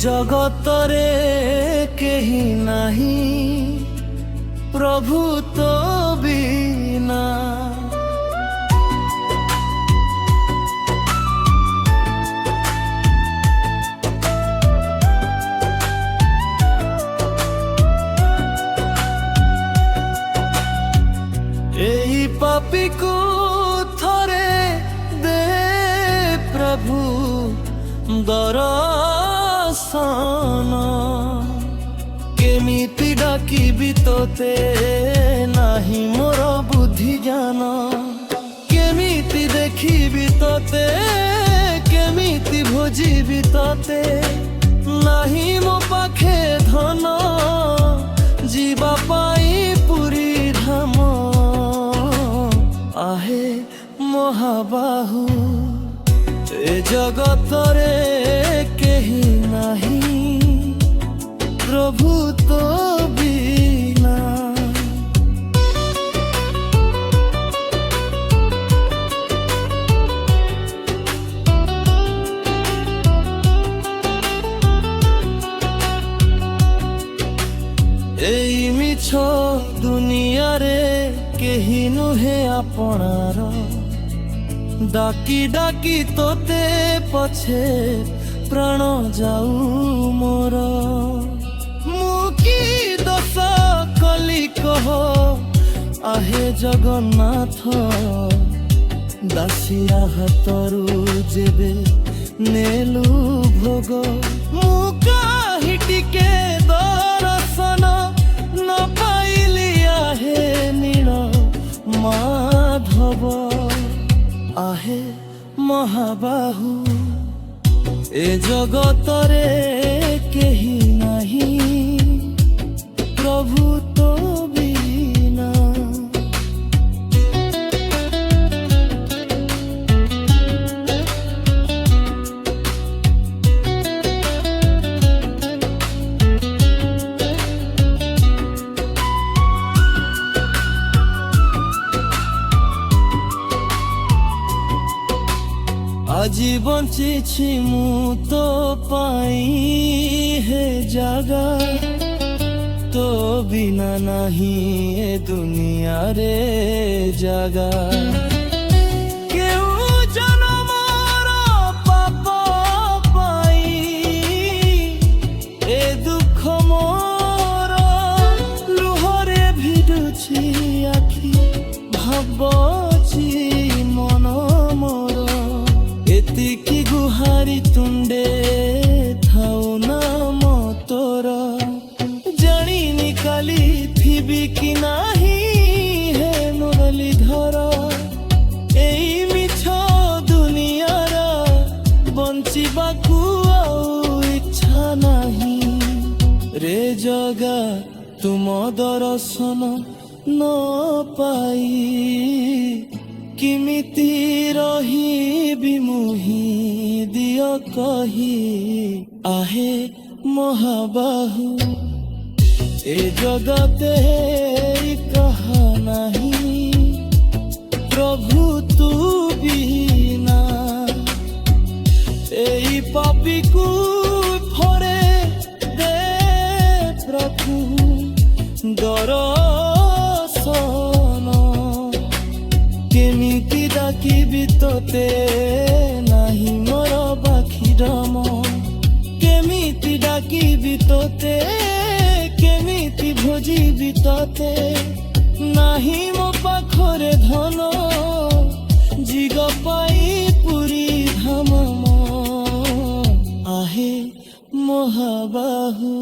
जगतरे केही नाही प्रभु तो बिना। एही पापी को थरे दे प्रभु दर्शन। केमिति डाकिबि तोते नाही मोर बुद्धि ज्ञान। केमिति देखिबि तोते केमिति भोजिबि तोते नाही मो पाखे धन जीवा पाई पुरी धाम। आहे महाबाहु ए जगतरे केही नाही प्रभु तो बिना। एई मिछ दुनिया रे केही नुहे आपणार। डाकी डाकी तोते पछे प्राण जाऊ मोर। मुकी दश कली कह आहे जगन्नाथ। दासिया हातरू जेबे नेलु भोग मुकाही टिके दर्शन न पाइली आहे नील माधव। आहे महाबाहु ए जगतरे केही नाही प्रभु तो बिना। আজি বঞ্চিছি মু তো পাই হে জাগা। তো বিনা নাহি এ দুনিয়া রে জাগা। কেউ জনমর পাপ পাই এ দুঃখ মোর লুহরে ভিডুছি আখি ভাবছি মন মোর। एतिकी गुहारी तुंडे थाउ नाम तोर। जानी काली थिबी कि नाही हे मुरलीधर। एई मिछ दुनियार बंचिबाकू आउ इच्छा नाही रे जगा तुम दर्शन न पाई। किमिति रहिबि मुहि दिय कही आहे महाबाहु ए जगते कहा नहीं प्रभु तू बिना। एई पापी को फरे दे प्रभु दर्शन। केमिति डाकिबि तोते नाही मोर बाखी राम। केमिति डाकिबि तोते केमिति भोजिबि तोते नाही मो पाखरे धन जिग पाई पुरी धाम। आहे महाबाहु।